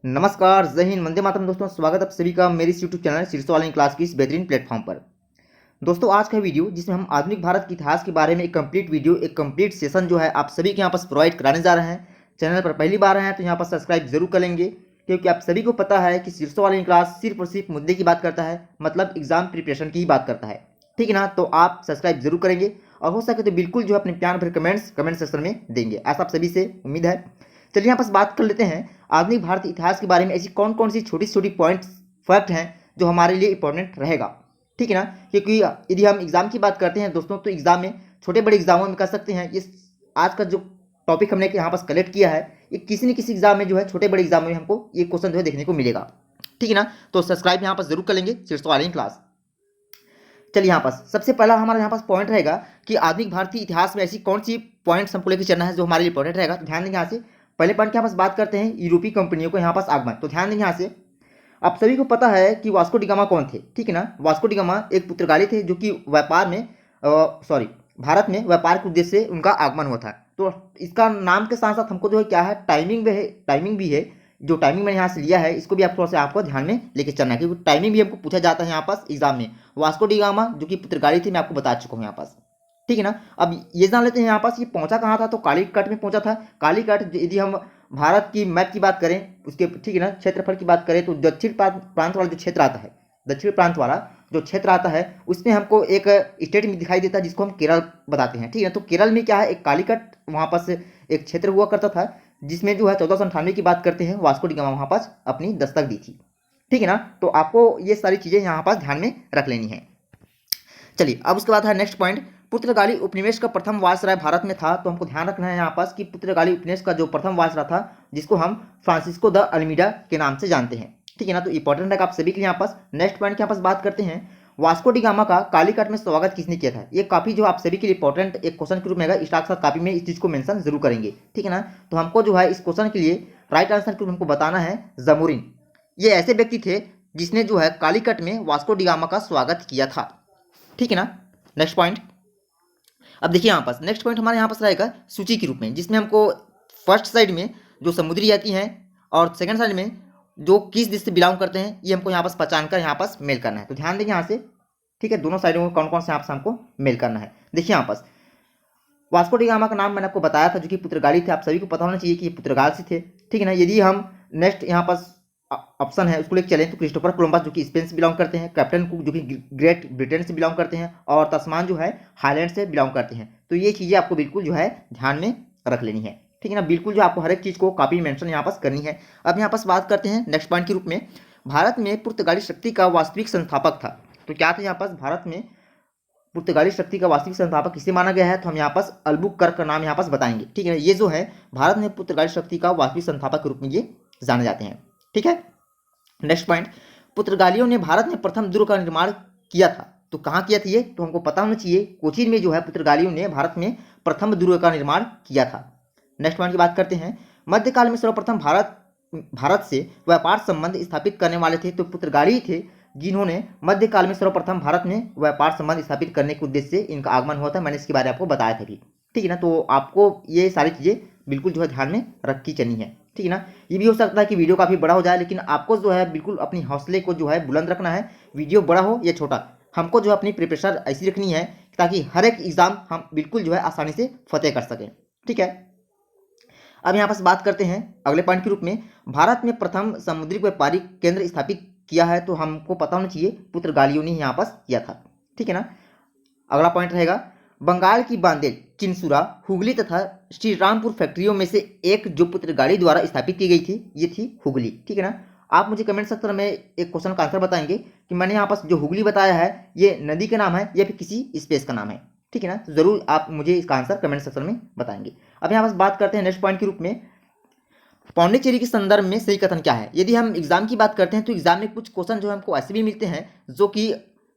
नमस्कार, जय हिंद, वंदे मातरम। दोस्तों, स्वागत आप सभी का मेरे इस यूट्यूब चैनल शीर्ष ऑनलाइन क्लास की इस बेहतरीन प्लेटफॉर्म पर। दोस्तों, आज का वीडियो जिसमें हम आधुनिक भारत के इतिहास के बारे में एक कंप्लीट वीडियो, एक कंप्लीट सेशन जो है आप सभी के यहाँ पास प्रोवाइड कराने जा रहे हैं। चैनल पर पहली बार आए हैं तो यहाँ पर सब्सक्राइब जरूर कर लेंगे, क्योंकि आप सभी को पता है कि शीर्ष ऑनलाइन क्लास सिर्फ और सिर्फ मुद्दे की बात करता है, मतलब एग्जाम प्रिपरेशन की ही बात करता है। ठीक है ना? तो आप सब्सक्राइब जरूर करेंगे और हो सके तो बिल्कुल जो अपने प्यार भरे कमेंट सेक्शन में देंगे, ऐसा आप सभी से उम्मीद है। चलिए यहाँ पास बात कर लेते हैं आधुनिक भारतीय इतिहास के बारे में। ऐसी कौन कौन सी छोटी छोटी पॉइंट्स फैक्ट हैं जो हमारे लिए इंपॉर्टेंट रहेगा। ठीक है ना? क्योंकि यदि हम एग्जाम की बात करते हैं दोस्तों, तो एग्जाम में छोटे बड़े एग्जामों में कर सकते हैं। इस आज का जो टॉपिक हमने यहाँ पास कलेक्ट किया है, ये किसी न किसी एग्जाम में जो है, छोटे बड़े एग्जाम में हमको ये क्वेश्चन जो है देखने को मिलेगा। ठीक है ना? तो सब्सक्राइब यहाँ पास जरूर कर लेंगे शीर्ष ऑनलाइन क्लास। चलिए यहाँ पास सबसे पहला हमारा यहाँ पास पॉइंट रहेगा कि आधुनिक भारतीय इतिहास में ऐसी कौन सी पॉइंट्स हमको लेकर चलना है जो हमारे लिए इंपॉर्टेंट रहेगा। तो ध्यान देंगे यहाँ से पहले पॉइंट के यहाँ पास बात करते हैं यूरोपीय कंपनियों को यहाँ पास आगमन। तो ध्यान देंगे यहाँ से, आप सभी को पता है कि वास्को डी गामा कौन थे। ठीक है ना? वास्को डी गामा एक पुर्तगाली थे जो कि व्यापार में भारत में व्यापार के उद्देश्य से उनका आगमन हुआ था। तो इसका नाम के साथ साथ हमको जो है क्या है, टाइमिंग भी है। जो टाइमिंग मैंने यहाँ से लिया है इसको भी आप थोड़ा सा आपको ध्यान में लेके चलना है, क्योंकि टाइमिंग भी हमको पूछा जाता है यहाँ पास एग्जाम में। वास्को डी गामा जो कि पुर्तगाली थे, मैं आपको बता चुका हूँ यहाँ पास। ठीक है ना? अब ये जान लेते हैं यहाँ पास ये पहुंचा कहाँ था। तो कालीकट में पहुंचा था। कालीकट यदि हम भारत की मैप की बात करें उसके, ठीक है ना, क्षेत्रफल की बात करें तो दक्षिण प्रांत वाला जो क्षेत्र आता है, दक्षिण प्रांत वाला जो क्षेत्र आता है उसमें हमको एक स्टेट में दिखाई देता है जिसको हम केरल बताते हैं। ठीक है? तो केरल में क्या है, एक कालीकट वहाँ पास एक क्षेत्र हुआ करता था जिसमें जो है 1498 की बात करते हैं, वास्को डी गामा वहाँ पास अपनी दस्तक दी थी। ठीक है ना? तो आपको ये सारी चीज़ें यहाँ पास ध्यान में रख लेनी है। चलिए अब उसके बाद है नेक्स्ट पॉइंट, पुर्तगाली उपनिवेश का प्रथम वायसराय भारत में था। तो हमको ध्यान रखना है यहाँ पास कि पुर्तगाली उपनिवेश का जो प्रथम वायसराय था जिसको हम फ्रांसिस्को द अल्मीडा के नाम से जानते हैं। ठीक है ना? तो इंपॉर्टेंट है आप सभी के लिए यहाँ पास। नेक्स्ट पॉइंट के यहाँ पास बात करते हैं, वास्को डी गामा का कालीकट में स्वागत किसने किया था। ये काफी जो आप सभी के लिए इंपॉर्टेंट एक क्वेश्चन के रूप में है, साथ कॉपी में इस चीज को मेंशन जरूर करेंगे। ठीक है ना? तो हमको जो है इस क्वेश्चन के लिए राइट आंसर के रूप हमको बताना है जमोरिन। ये ऐसे व्यक्ति थे जिसने जो है कालीकट में वास्को डी गामा का स्वागत किया था। ठीक है ना? नेक्स्ट पॉइंट, अब देखिए यहाँ पास नेक्स्ट पॉइंट हमारे यहाँ पास रहेगा सूची के रूप में, जिसमें हमको फर्स्ट साइड में जो समुद्री जाति हैं और सेकंड साइड में जो किस देश से बिलोंग करते हैं, ये हमको यहाँ पास पहचान कर यहाँ पास मेल करना है। तो ध्यान देंगे यहाँ से। ठीक है? दोनों साइडों को कौन कौन से यहाँ पास हमको मेल करना है। देखिए यहाँ पास वास्को डी गामा का नाम मैंने आपको बताया था जो कि पुर्तगाली थे। आप सभी को पता होना चाहिए कि ये पुर्तगाल से थे। ठीक है ना? यदि हम नेक्स्ट यहाँ पास ऑप्शन है उसको लेकर चलें तो क्रिस्टोफर कोलंबस जो कि स्पेन से बिलोंग करते हैं, कैप्टन कुक जो कि ग्रेट ब्रिटेन से बिलोंग करते हैं और तस्मान जो है हाईलैंड से बिलोंग करते हैं। तो ये चीज़ें आपको बिल्कुल जो है ध्यान में रख लेनी है। ठीक है ना? बिल्कुल जो आपको हर एक चीज़ को कॉपी मेंशन यहाँ पास करनी है। अब यहाँ पास बात करते हैं नेक्स्ट पॉइंट के रूप में, भारत में पुर्तगाली शक्ति का वास्तविक संस्थापक था। तो क्या था यहाँ पास, भारत में पुर्तगाली शक्ति का वास्तविक संस्थापक किसे माना गया है। तो हम यहाँ पास अल्बुकर्क का नाम यहाँ पास बताएंगे। ठीक है ना? ये जो है भारत में पुर्तगाली शक्ति का वास्तविक संस्थापक के रूप में ये जाने जाते हैं। ठीक है? नेक्स्ट पॉइंट, पुर्तगालियों ने भारत में प्रथम दुर्ग का निर्माण किया था। तो कहाँ किया था ये, तो हमको पता होना चाहिए। कोचीन में जो है पुर्तगालियों ने भारत में प्रथम दुर्ग का निर्माण किया था। नेक्स्ट पॉइंट की बात करते हैं, मध्यकाल में सर्वप्रथम भारत से व्यापार संबंध स्थापित करने वाले थे। तो पुर्तगाली थे जिन्होंने मध्यकाल में सर्वप्रथम भारत में व्यापार संबंध स्थापित करने के उद्देश्य से इनका आगमन हुआ था। मैंने इसके बारे में आपको बताया था भी। ठीक है ना? तो आपको ये सारी चीज़ें बिल्कुल जो है ध्यान में रख के चलनी है। ठीक है ना? ये भी हो सकता है कि वीडियो काफ़ी बड़ा हो जाए, लेकिन आपको जो है बिल्कुल अपनी हौसले को जो है बुलंद रखना है। वीडियो बड़ा हो या छोटा, हमको जो है अपनी प्रिपरेशन ऐसी रखनी है ताकि हर एक एग्जाम हम बिल्कुल जो है आसानी से फतेह कर सकें। ठीक है? अब यहाँ पास बात करते हैं अगले पॉइंट के रूप में, भारत में प्रथम समुद्री व्यापारिक केंद्र स्थापित किया है। तो हमको पता होना चाहिए पुर्तगालियों ने यहाँ पास किया था। ठीक है ना? अगला पॉइंट रहेगा, बंगाल की बांदेल, चिंसुरा, हुगली तथा श्रीरामपुर फैक्ट्रियों में से एक जो पुर्तगाली द्वारा स्थापित की गई थी, ये थी हुगली। ठीक है ना? आप मुझे कमेंट सेक्शन में एक क्वेश्चन का आंसर बताएंगे कि मैंने यहाँ पास जो हुगली बताया है ये नदी का नाम है या फिर किसी स्पेस का नाम है। ठीक है ना? तो जरूर आप मुझे इसका आंसर कमेंट सेक्शन में बताएंगे। अब यहाँ पास बात करते हैं नेक्स्ट पॉइंट के रूप में, पौंडीचेरी के संदर्भ में सही कथन क्या है। यदि हम एग्जाम की बात करते हैं तो एग्जाम में कुछ क्वेश्चन जो हमको ऐसे भी मिलते हैं जो कि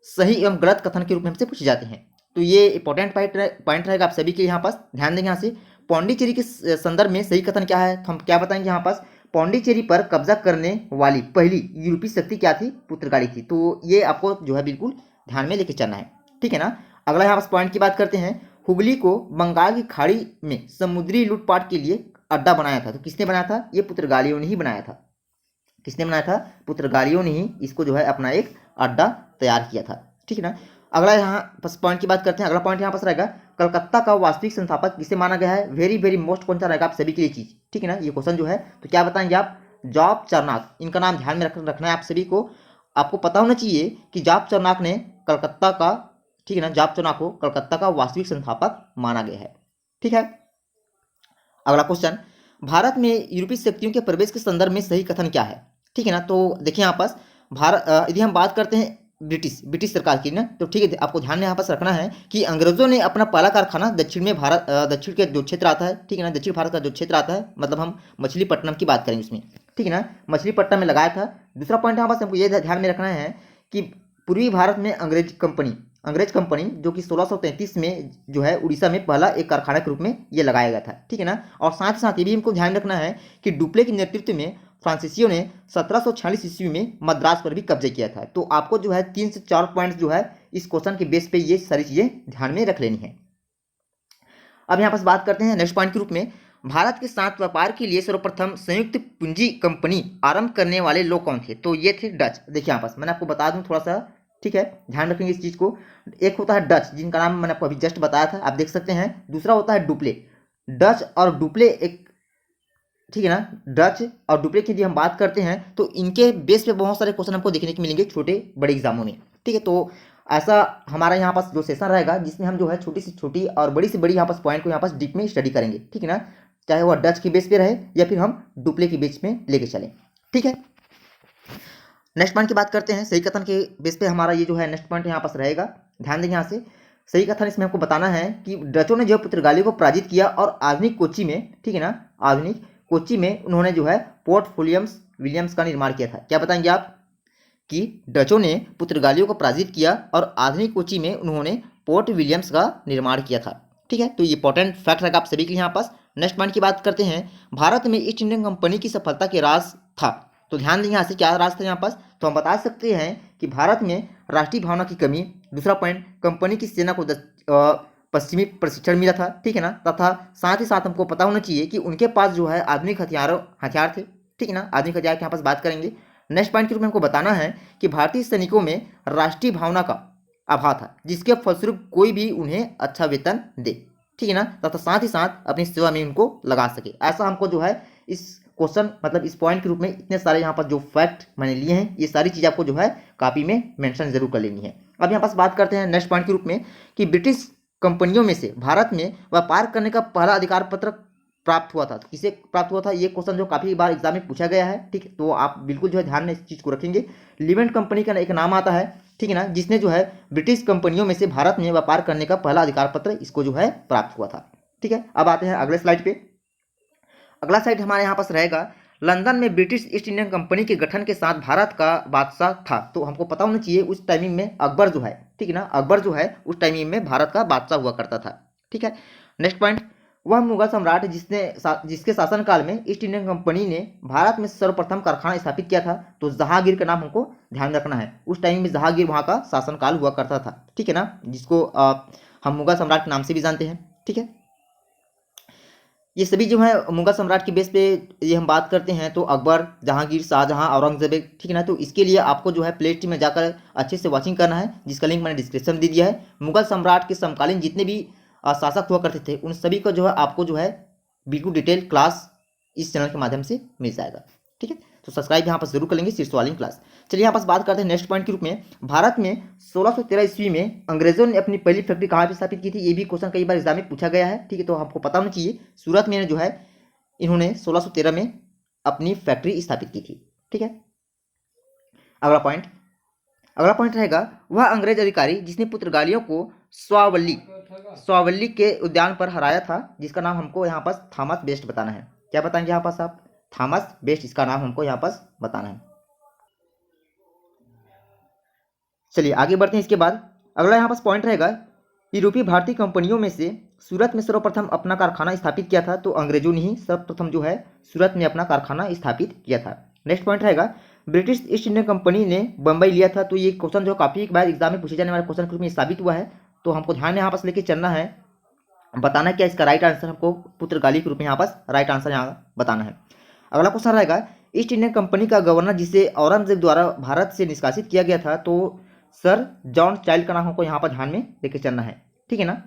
सही एवं गलत कथन के रूप में हमसे पूछे जाते हैं। तो ये इंपॉर्टेंट पॉइंट रहेगा आप सभी के यहाँ पास। ध्यान देंगे यहाँ से, पौंडीचेरी के संदर्भ में सही कथन क्या है। हम क्या बताएंगे यहाँ पास, पौंडीचेरी पर कब्जा करने वाली पहली यूरोपीय शक्ति क्या थी, पुर्तगाली थी। तो ये आपको जो है बिल्कुल ध्यान में लेके चलना है। ठीक है ना? अगला यहाँ पास पॉइंट की बात करते हैं, हुगली को बंगाल की खाड़ी में समुद्री लूटपाट के लिए अड्डा बनाया था। तो किसने बनाया था, ये पुर्तगालियों ने ही बनाया था। किसने बनाया था? पुर्तगालियों ने ही इसको जो है अपना एक अड्डा तैयार किया था। ठीक है ना। अगला यहाँ बस पॉइंट की बात करते हैं। अगला पॉइंट यहाँ पास रहेगा, कलकत्ता का वास्तविक संस्थापक किसे माना गया है? वेरी वेरी मोस्ट कौन सा रहेगा आप सभी के लिए चीज? ठीक है ना, ये क्वेश्चन जो है तो क्या बताएंगे आप? जॉब चरनाक। इनका नाम ध्यान में रखना है आप सभी को। आपको पता होना चाहिए कि जॉब चरनाक ने कलकत्ता का, ठीक है ना, जॉब चरनाक को कलकत्ता का वास्तविक संस्थापक माना गया है। ठीक है। अगला क्वेश्चन, भारत में यूरोपीय शक्तियों के प्रवेश के संदर्भ में सही कथन क्या है? ठीक है ना, तो देखिए यहाँ पास भारत, यदि हम बात करते हैं ब्रिटिश सरकार की ना, तो ठीक है, आपको ध्यान में यहाँ पास रखना है कि अंग्रेजों ने अपना पहला कारखाना दक्षिण में दक्षिण के जो क्षेत्र आता है, ठीक है ना, दक्षिण भारत का जो क्षेत्र आता है, मतलब हम मछलीपट्टनम की बात करेंगे उसमें, ठीक है ना, मछलीपट्टनम में लगाया था। दूसरा पॉइंट यहाँ पास हमको ये ध्यान में रखना है कि पूर्वी भारत में अंग्रेज कंपनी जो कि 1633 में जो है उड़ीसा में पहला एक कारखाना के रूप में ये लगाया गया था। ठीक है ना। और साथ ही साथ ये भी हमको ध्यान रखना है कि डुप्ले के नेतृत्व में फ्रांसीसियों ने 1746 ईस्वी में मद्रास पर भी कब्जे किया था। तो आपको जो है 3 से 4 पॉइंट्स जो है इस क्वेश्चन के बेस पे ये सारी चीजें ध्यान में रख लेनी है। अब यहाँ पास बात करते हैं नेक्स्ट पॉइंट के रूप में, भारत के साथ व्यापार के लिए सर्वप्रथम संयुक्त पूंजी कंपनी आरंभ करने वाले लोग कौन थे? तो ये थे डच। देखिए यहाँ पास मैंने आपको बता दूं थोड़ा सा, ठीक है, ध्यान रखेंगे इस चीज को। एक होता है डच, जिनका नाम मैंने आपको अभी जस्ट बताया था, आप देख सकते हैं। दूसरा होता है डुप्ले। डच और डुप्ले एक, ठीक है ना, डच और डुप्ले की यदि हम बात करते हैं तो इनके बेस पे बहुत सारे क्वेश्चन हमको देखने को मिलेंगे छोटे बड़े एग्जामों में। ठीक है, तो ऐसा हमारा यहाँ पास जो सेशन रहेगा जिसमें हम जो है छोटी से छोटी और बड़ी से बड़ी यहाँ पास पॉइंट को यहाँ पास डीप में स्टडी करेंगे। ठीक है ना, चाहे वह डच के बेस पे रहे या फिर हम डुप्ले के बेस में लेके चलें। ठीक है, नेक्स्ट पॉइंट की बात करते हैं। सही कथन के बेस पे हमारा ये जो है नेक्स्ट पॉइंट यहाँ पास रहेगा, ध्यान देंगे यहाँ से। सही कथन इसमें हमको बताना है कि डचों ने जो है पुर्तगालियों को पराजित किया और आधुनिक कोच्चि में, ठीक है ना, आधुनिक कोच्चि में उन्होंने जो है पोर्ट विलियम्स का निर्माण किया था। क्या बताएंगे आप? कि डचों ने पुर्तगालियों को पराजित किया और आधुनिक कोच्चि में उन्होंने पोर्ट विलियम्स का निर्माण किया था। ठीक है, तो ये इंपॉर्टेंट फैक्ट रहेगा आप सभी के लिए यहाँ पास। नेक्स्ट पॉइंट की बात करते हैं, भारत में ईस्ट इंडियन कंपनी की सफलता के राज था। तो ध्यान देंगे यहाँ से, क्या राज था यहाँ पास? तो हम बता सकते हैं कि भारत में राष्ट्रीय भावना की कमी। दूसरा पॉइंट, कंपनी की सेना को पश्चिमी प्रशिक्षण मिला था। ठीक है ना, तथा साथ ही साथ हमको पता होना चाहिए कि उनके पास जो है आधुनिक हथियार थे। ठीक है ना, आधुनिक हथियार के यहाँ पास बात करेंगे। नेक्स्ट पॉइंट के रूप में हमको बताना है कि भारतीय सैनिकों में राष्ट्रीय भावना का अभाव था, जिसके फलस्वरूप कोई भी उन्हें अच्छा वेतन दे। ठीक है ना, तथा साथ ही साथ अपनी सेवा में उनको लगा सके। ऐसा हमको जो है इस क्वेश्चन, मतलब इस पॉइंट के रूप में इतने सारे यहाँ पर जो फैक्ट मैंने लिए हैं, ये सारी चीज़ आपको जो है कॉपी में मेंशन जरूर कर लेनी है। अब यहाँ पास बात करते हैं नेक्स्ट पॉइंट के रूप में कि ब्रिटिश कंपनियों में से भारत में व्यापार करने का पहला अधिकार पत्र प्राप्त हुआ था। तो किसे प्राप्त हुआ था? ये क्वेश्चन जो काफी बार एग्जाम में पूछा गया है। ठीक है, तो आप बिल्कुल जो है ध्यान में इस चीज को रखेंगे। लिवेंट कंपनी का एक नाम आता है, ठीक है ना, जिसने जो है ब्रिटिश कंपनियों में से भारत में व्यापार करने का पहला अधिकार पत्र इसको जो है प्राप्त हुआ था। ठीक है, अब आते हैं अगले स्लाइड पे। अगला स्लाइड हमारे यहाँ पास रहेगा, लंदन में ब्रिटिश ईस्ट इंडियन कंपनी के गठन के साथ भारत का बादशाह था। तो हमको पता होना चाहिए उस टाइमिंग में अकबर जो है, ठीक है ना, अकबर जो है उस टाइमिंग में भारत का बादशाह हुआ करता था। ठीक है, नेक्स्ट पॉइंट, वह मुगल सम्राट जिसके शासनकाल में ईस्ट इंडियन कंपनी ने भारत में सर्वप्रथम कारखाना स्थापित किया था। तो जहांगीर का नाम हमको ध्यान रखना है। उस टाइम में जहांगीर वहाँ का शासनकाल हुआ करता था। ठीक है ना, जिसको हम मुगल सम्राट के नाम से भी जानते हैं। ठीक है, ये सभी जो है मुगल सम्राट के बेस पे ये हम बात करते हैं तो अकबर, जहांगीर, शाहजहां, औरंगजेब, ठीक है ना। तो इसके लिए आपको जो है प्ले लिस्ट में जाकर अच्छे से वॉचिंग करना है, जिसका लिंक मैंने डिस्क्रिप्शन में दे दिया है। मुगल सम्राट के समकालीन जितने भी शासक हुआ करते थे उन सभी का जो है आपको जो है बिल्कुल डिटेल क्लास इस चैनल के माध्यम से मिल जाएगा। ठीक है, तो सब्सक्राइब यहाँ पर जरूर कर लेंगे शीर्षवाली क्लास। चलिए यहाँ पास बात करते हैं नेक्स्ट पॉइंट के रूप में, भारत में 1613 ईस्वी में अंग्रेजों ने अपनी पहली फैक्ट्री कहाँ पे स्थापित की थी? ये भी क्वेश्चन कई बार एग्जाम में पूछा गया है। ठीक है, तो आपको पता होना चाहिए सूरत में जो है इन्होंने 1613 में अपनी फैक्ट्री स्थापित की थी। ठीक है, अगला पॉइंट रहेगा, वह अंग्रेज अधिकारी जिसने पुर्तगालियों को स्वावल्ली के उद्यान पर हराया था, जिसका नाम हमको यहाँ पास थॉमस बेस्ट बताना है। क्या बताएंगे यहाँ पास आप? थॉमस बेस्ट, इसका नाम हमको यहाँ पास बताना है। चलिए आगे बढ़ते हैं। इसके बाद अगला यहाँ पास पॉइंट रहेगा, यूरोपीय भारतीय कंपनियों में से सूरत में सर्वप्रथम अपना कारखाना स्थापित किया था। तो अंग्रेजों ने ही सर्वप्रथम जो है सूरत में अपना कारखाना स्थापित किया था। नेक्स्ट पॉइंट रहेगा, ब्रिटिश ईस्ट इंडियन कंपनी ने बंबई लिया था। तो ये क्वेश्चन जो काफी बार एग्जाम में पूछे जाने वाले क्वेश्चन के रूप में साबित हुआ है। तो हमको ध्यान यहाँ पास लेके चलना है, बताना क्या इसका राइट आंसर, हमको पुर्तगाली के रूप में यहाँ पास राइट आंसर यहाँ बताना है। अगला क्वेश्चन रहेगा, ईस्ट इंडियन कंपनी का गवर्नर जिसे औरंगजेब द्वारा भारत से निष्कासित किया गया था, तो सर जॉन चाइल्ड का नाम हमको यहाँ पर ध्यान में लेके चलना है, ठीक है ना।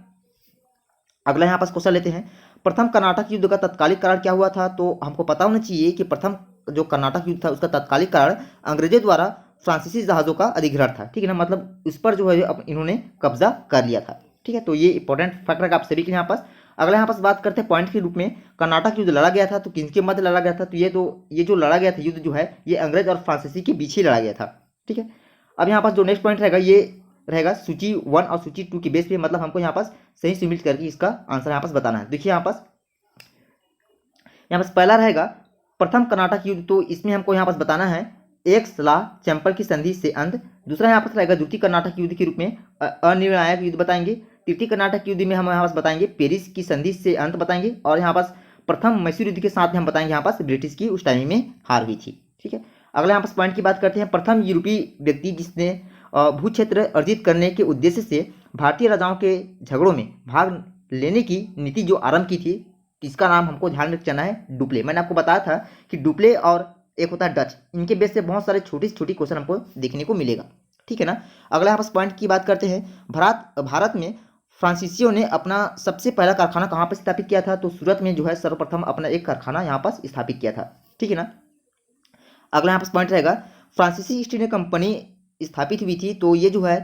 अगला यहाँ पास क्वेश्चन लेते हैं, प्रथम कर्नाटक युद्ध का तत्कालिक कारण क्या हुआ था। तो हमको पता होना चाहिए कि प्रथम जो कर्नाटक युद्ध था उसका तत्कालिक कारण अंग्रेजों द्वारा फ्रांसीसी जहाज़ों का अधिग्रहण था, ठीक है ना। मतलब उस पर जो है इन्होंने कब्जा कर लिया था, ठीक है। तो ये इंपॉर्टेंट फैक्टर है आप सभी के यहाँ पास। अगला यहाँ पास बात करते हैं पॉइंट के रूप में, कर्नाटक युद्ध लड़ा गया था तो किसके मध्य लड़ा गया था। तो ये जो लड़ा गया था युद्ध जो है ये अंग्रेज और फ्रांसीसी के बीच ही लड़ा गया था, ठीक है। अब यहाँ पास जो नेक्स्ट पॉइंट रहेगा ये रहेगा सूची 1 और सूची 2 के बेस पे, मतलब हमको यहाँ पास सही सम्मिलित करके इसका आंसर यहाँ पास बताना है। देखिए यहाँ पास पहला रहेगा प्रथम कर्नाटक युद्ध, तो इसमें हमको यहाँ पास बताना है एक सलाह चैंपर की संधि से अंत। दूसरा यहाँ पास रहेगा द्वितीय कर्नाटक युद्ध के रूप में अनिर्णायक युद्ध बताएंगे। तृतीय कर्नाटक युद्ध में हम यहाँ पास बताएंगे पेरिस की संधि से अंत बताएंगे। और यहाँ पास प्रथम मैसूर युद्ध के साथ में हम बताएंगे यहाँ पास ब्रिटिश की उस टाइम में हार हुई थी, ठीक है। अगला यहाँ पास पॉइंट की बात करते हैं, प्रथम यूरोपीय व्यक्ति जिसने भू क्षेत्र अर्जित करने के उद्देश्य से भारतीय राजाओं के झगड़ों में भाग लेने की नीति जो आरंभ की थी, इसका नाम हमको ध्यान में रखना है डुप्ले। मैंने आपको बताया था कि डुप्ले और एक होता है डच, इनके बेस से बहुत सारे छोटी छोटी क्वेश्चन हमको देखने को मिलेगा, ठीक है ना। अगला यहाँ पास पॉइंट की बात करते हैं, भारत में फ्रांसीसियों ने अपना सबसे पहला कारखाना कहाँ पर स्थापित किया था। तो सूरत में जो है सर्वप्रथम अपना एक कारखाना यहाँ पास स्थापित किया था, ठीक है ना। अगला यहाँ पास पॉइंट रहेगा, फ्रांसीसी ईस्ट इंडिया कंपनी स्थापित हुई थी, तो ये जो है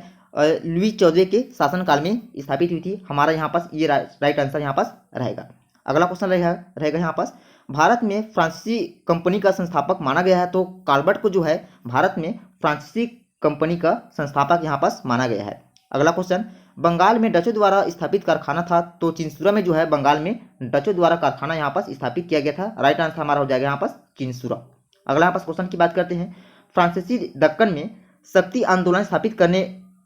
लुई 14 के शासनकाल में स्थापित हुई थी। हमारा यहाँ पास ये राइट आंसर यहाँ पास रहेगा। अगला क्वेश्चन रहेगा यहाँ पास, भारत में फ्रांसीसी कंपनी का संस्थापक माना गया है। तो काल्बर्ट को जो है भारत में फ्रांसीसी कंपनी का संस्थापक यहाँ पास माना गया है। अगला क्वेश्चन, बंगाल में डचों द्वारा स्थापित कारखाना था। तो चिंसुरा में जो है बंगाल में डचों द्वारा कारखाना यहाँ पास स्थापित किया गया था। राइट आंसर हमारा हो जाएगा यहाँ पास चिंसुरा। अगला यहाँ पास क्वेश्चन की बात करते हैं, फ्रांसीसी दक्कन में शक्ति आंदोलन स्थापित करने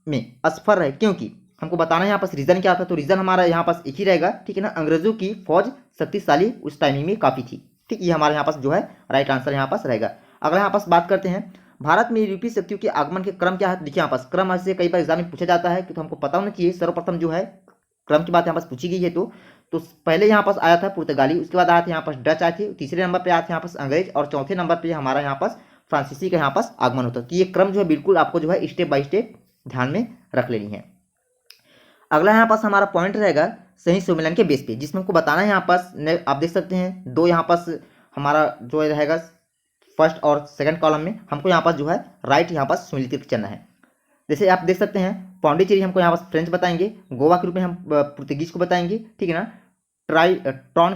में असफल रहे क्योंकि। हमको बताना है यहाँ पास रीजन क्या था। तो रीजन हमारा यहाँ पास एक ही रहेगा, ठीक है ना, अंग्रेजों की फौज शक्तिशाली उस टाइमिंग में काफ़ी थी, ठीक। ये हमारे यहाँ पास जो है राइट आंसर यहाँ पास रहेगा। अगला यहाँ पास बात करते हैं, भारत में यूरोपीय शक्तियों के आगमन के क्रम क्या है। देखिए यहाँ पास क्रम ऐसे कई बार एग्जाम में पूछा जाता है, तो हमको पता होना चाहिए। सर्वप्रथम जो है क्रम की बात यहाँ पास पूछी गई है, तो पहले यहाँ पास आया था पुर्तगाली, उसके बाद आया था यहाँ पास डच आए थे, तीसरे नंबर पर आया था यहाँ पास अंग्रेज, और चौथे नंबर पर हमारा यहाँ पास फ्रांसीसी का यहाँ पास आगमन होता है। तो ये क्रम जो है बिल्कुल आपको जो है स्टेप बाय स्टेप ध्यान में रख लेनी है। अगला यहाँ पास हमारा पॉइंट रहेगा सही सम्मेलन के बेस पे, जिसमें हमको बताना है यहाँ पास आप देख सकते हैं दो यहाँ पास हमारा जो रहेगा फर्स्ट और सेकंड कॉलम में हमको यहाँ पास जो है राइट यहाँ पास सम्मिलित चलना है। जैसे आप देख सकते हैं पौंडीचेरी हमको यहाँ पास फ्रेंच बताएंगे, गोवा के रूप में हम पुर्तगीज को बताएंगे, ठीक है ना। ट्रॉन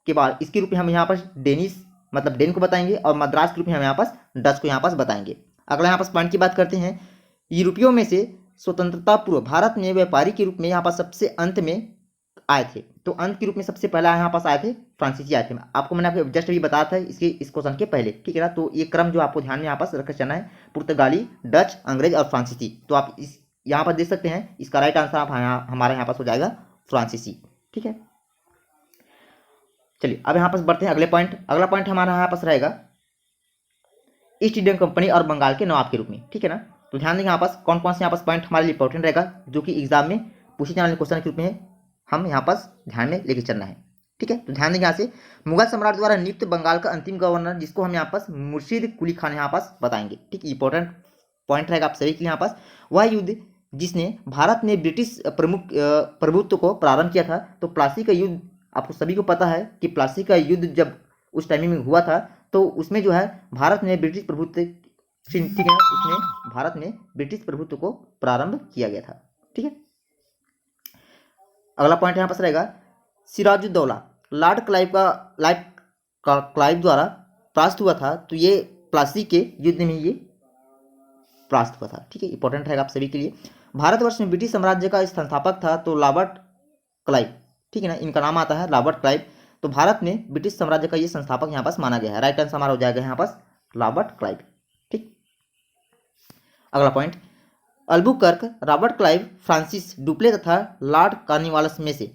के बाद इसके रूप में हम यहाँ पास डेनिश मतलब डेन को बताएंगे, और मद्रास के रूप में हम यहाँ पास डच को यहाँ पास बताएंगे। अगला यहाँ पास पॉइंट की बात करते हैं, यूरोपियों में से स्वतंत्रता पूर्व भारत में व्यापारी के रूप में यहाँ पास सबसे अंत में आए थे। तो अंत के रूप में सबसे पहले यहाँ पास आए थे फ्रांसीसी आए थे। आपको मैंने आपको जस्ट अभी बताया था इस क्वेश्चन के पहले, ठीक है ना। तो ये क्रम जो आपको ध्यान में यहाँ पास रखकर चलना है, पुर्तगाली, डच, अंग्रेज और फ्रांसीसी। तो आप इस यहाँ पर देख सकते हैं इसका राइट आंसर आप हमारे यहाँ पास हो जाएगा फ्रांसीसी, ठीक है। चलिए अब यहाँ पास बढ़ते हैं अगले पॉइंट। अगला पॉइंट हमारा यहाँ पास रहेगा ईस्ट इंडियन कंपनी और बंगाल के नवाब के रूप में, ठीक है ना। तो ध्यान देंगे यहाँ पास कौन कौन से यहाँ पास पॉइंट हमारे लिए इंपॉर्टेंट रहेगा, जो कि एग्जाम में पूछे जाने वाले क्वेश्चन के रूप में हम यहाँ पास ध्यान में लेके चलना है, ठीक है। तो ध्यान देंगे यहाँ से, मुगल सम्राट द्वारा नियुक्त बंगाल का अंतिम गवर्नर, जिसको हम यहाँ पास मुर्शीद कुली खान यहाँ पास बताएंगे, ठीक। इंपॉर्टेंट पॉइंट रहेगा आप सभी के लिए यहाँ पास। वह युद्ध जिसने भारत में ब्रिटिश प्रभुत्व को प्रारंभ किया था। तो प्लासी का युद्ध आपको सभी को पता है कि प्लासी का युद्ध जब उस टाइम में हुआ था, तो उसमें जो है भारत में ब्रिटिश प्रभुत्व, ठीक है, उसमें भारत में ब्रिटिश प्रभुत्व को प्रारंभ किया गया था, ठीक है। अगला पॉइंट यहाँ पास रहेगा, सिराजुद्दौला लॉर्ड क्लाइव द्वारा परास्त हुआ था। तो ये प्लासी के युद्ध में ये परास्त हुआ था, ठीक है। इंपॉर्टेंट रहेगा आप सभी के लिए। भारतवर्ष में ब्रिटिश साम्राज्य का संस्थापक था तो रॉबर्ट क्लाइव, ठीक है ना, इनका नाम आता है रॉबर्ट क्लाइव। तो भारत में ब्रिटिश साम्राज्य का ये संस्थापक यहाँ पास माना गया है। राइट आंसर हमारा हो जाएगा यहाँ पास रॉबर्ट क्लाइव, ठीक। अगला point, Albuquerque, Robert Clive, Francis Dupleix तथा लॉर्ड कॉर्नवालिस में से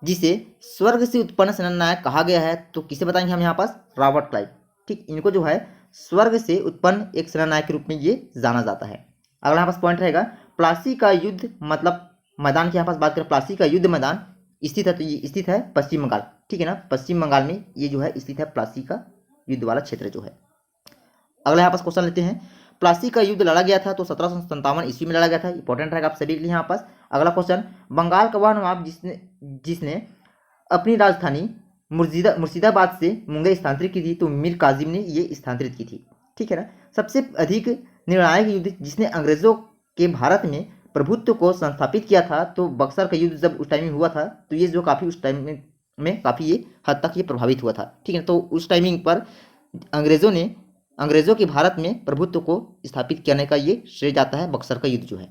जिसे स्वर्ग से उत्पन्न सेनानायक कहा गया है। तो किसे बताएंगे हम यहाँ पास, रॉबर्ट क्लाइव, ठीक। इनको जो है स्वर्ग से उत्पन्न एक सेनानायक के रूप में ये जाना जाता है। अगला यहाँ पास पॉइंट रहेगा, प्लासी का युद्ध मतलब मैदान की यहाँ पास बात करें, प्लासी का युद्ध मैदान स्थित है। तो ये स्थित है पश्चिम बंगाल, ठीक है ना। पश्चिम बंगाल में ये जो है स्थित है प्लासी का युद्ध वाला क्षेत्र जो है, अगला यहाँ पास क्वेश्चन लेते हैं, प्लासी का युद्ध लड़ा गया था तो 1757 ईस्वी में लड़ा गया था। इंपॉर्टेंट रहेगा आप सभी के लिए यहाँ पास। अगला क्वेश्चन, बंगाल का वह नवाब जिसने अपनी राजधानी मुर्शिदाबाद से मुंगेर स्थानांतरित की थी, तो मीर कासिम ने ये स्थानांतरित की थी। ठीक है ना। सबसे अधिक निर्णायक युद्ध जिसने अंग्रेजों के भारत में प्रभुत्व को संस्थापित किया था, तो बक्सर का युद्ध जब उस टाइम में हुआ था, तो ये जो काफ़ी उस टाइम में काफ़ी ये हद तक ये प्रभावित हुआ था। ठीक है, तो उस टाइमिंग पर अंग्रेजों के भारत में प्रभुत्व को स्थापित करने का ये श्रेय जाता है बक्सर का युद्ध जो है।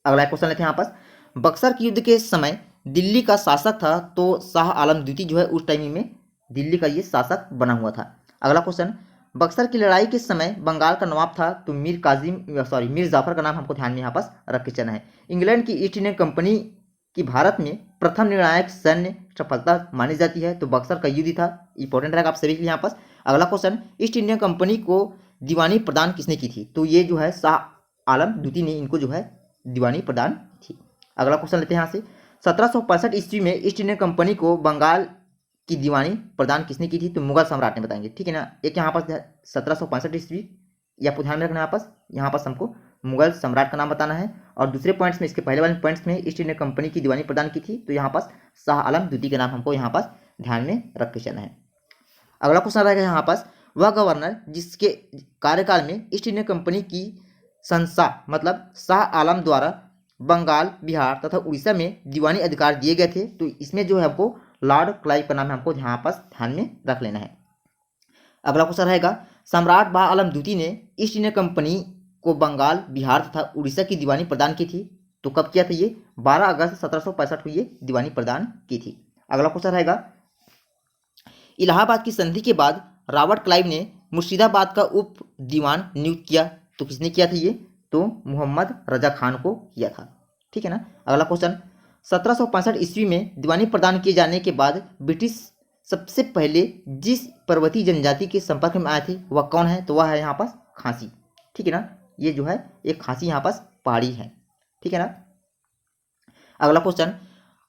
अगला क्वेश्चन लेते हैं यहाँ पास, बक्सर के युद्ध के समय दिल्ली का शासक था, तो शाह आलम द्वितीय जो है उस टाइम में दिल्ली का ये शासक बना हुआ था। अगला क्वेश्चन, बक्सर की लड़ाई के समय बंगाल का नवाब था, तो मीर जाफर का नाम हमको ध्यान में यहाँ पास रख के चलना है। इंग्लैंड की ईस्ट इंडियन कंपनी की भारत में प्रथम निर्णायक सैन्य सफलता मानी जाती है, तो बक्सर का युद्ध था। इंपॉर्टेंट रहेगा आप सभी के लिए यहाँ पास। अगला क्वेश्चन, ईस्ट इंडियन कंपनी को दीवानी प्रदान किसने की थी, तो ये जो है शाह आलम द्वितीय ने इनको जो है दीवानी प्रदान की। अगला क्वेश्चन लेते हैं यहाँ से, 1765 ईस्वी में ईस्ट इंडियन कंपनी को बंगाल की दीवानी प्रदान किसने की थी, तो मुगल सम्राट ने बताएंगे। ठीक है ना। एक यहाँ पास 1765 ईस्वी, ये आपको ध्यान में रखना है। यहाँ पास हमको मुगल सम्राट का नाम बताना है, और दूसरे पॉइंट्स में, इसके पहले वाले पॉइंट्स में ईस्ट इंडियन कंपनी की दीवानी प्रदान की थी, तो यहाँ पास शाह आलम द्वितीय का नाम हमको यहाँ पास ध्यान में रख के चलना है। अगला क्वेश्चन रहेगा यहाँ पास, वह गवर्नर जिसके कार्यकाल में ईस्ट इंडियन कंपनी की शहंशाह मतलब शाह आलम द्वारा बंगाल, बिहार तथा उड़ीसा में दीवानी अधिकार दिए गए थे, तो इसमें जो है हमको लॉर्ड क्लाइव का नाम हमको यहाँ पास ध्यान में रख लेना है। अगला क्वेश्चन रहेगा, सम्राट शाह आलम द्वितीय ने ईस्ट इंडियन कंपनी को बंगाल, बिहार तथा उड़ीसा की दीवानी प्रदान की थी, तो कब किया था ये, 12 अगस्त 1765 को ये दीवानी प्रदान की थी। अगला क्वेश्चन रहेगा, इलाहाबाद की संधि के बाद रॉबर्ट क्लाइव ने मुर्शिदाबाद का उप दीवान नियुक्त किया, तो किसने किया था ये, तो मोहम्मद रजा खान को किया था। ठीक है ना। अगला क्वेश्चन, 1765 ईस्वी में दीवानी प्रदान किए जाने के बाद ब्रिटिश सबसे पहले जिस पर्वतीय जनजाति के संपर्क में आए थे वह कौन है, तो वह है यहाँ पास खासी। ठीक है ना। ये जो है एक खासी यहाँ पास पहाड़ी है। ठीक है ना। अगला क्वेश्चन,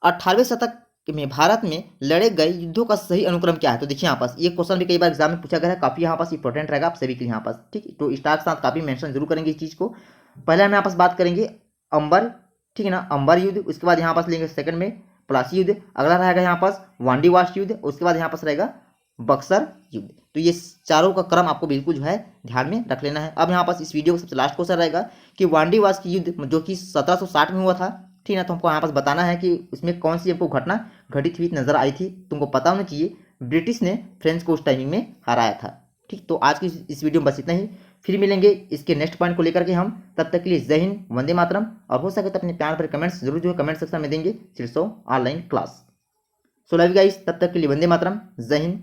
18वें शतक में भारत में लड़े गए युद्धों का सही अनुक्रम क्या है, तो देखिए यहाँ पास ये क्वेश्चन भी कई बार एग्जाम में पूछा गया है, काफी यहाँ पास इंपॉर्टेंट रहेगा आप सभी के लिए यहाँ पास। ठीक, तो स्टार के साथ काफी मेंशन जरूर करेंगे इस चीज को। पहले हम यहाँ पास बात करेंगे अंबर, ठीक है ना, अंबर युद्ध। उसके बाद यहाँ पास लेंगे सेकंड में प्लासी युद्ध। अगला रहेगा यहाँ पास वांडीवास युद्ध। उसके बाद यहाँ पास रहेगा बक्सर युद्ध। तो ये चारों का क्रम आपको बिल्कुल जो है ध्यान में रख लेना है। अब यहाँ पास इस वीडियो का सबसे लास्ट क्वेश्चन रहेगा कि वांडीवास की युद्ध जो कि 1760 में हुआ था, ठीक है ना, तो हमको यहाँ पास बताना है कि उसमें कौन सी हमको घटना घटित हुई नजर आई थी। तुमको पता होना चाहिए ब्रिटिश ने फ्रेंच को उस टाइमिंग में हराया था। ठीक, तो आज की इस वीडियो में बस इतना ही। फिर मिलेंगे इसके नेक्स्ट पॉइंट को लेकर के हम। तब तक के लिए जय हिंद, वंदे मातरम। और हो सके तो अपने प्यार पर कमेंट्स जरूर जो है कमेंट सेक्शन में देंगे सिर्सो online class. So love you guys, तब तक के लिए वंदे मातरम, जय हिंद।